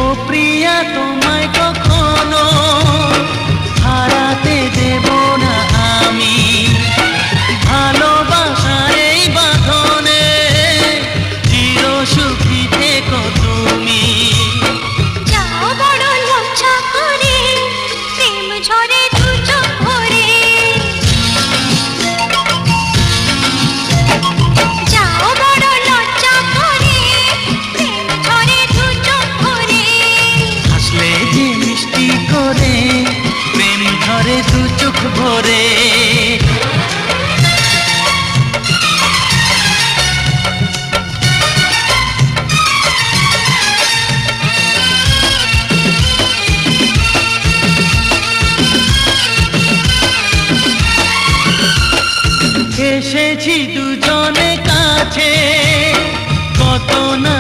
ও প্রিয়া তোমায় কখনো হারাতে দেব না আমি, ভালোবাসার এই বাঁধনে চির সুখী থেকো তুমি। যাও বড় লজ্জা করে প্রেম ঝরে দু চোখ ভরে, যাও বড় লজ্জা করে প্রেম ঝরে দু চোখ ভরে, হাসলে যে মিষ্টি করে প্রেম ধরে দু চোখ ভরে। এসেছি দুজনে কাছে, কত না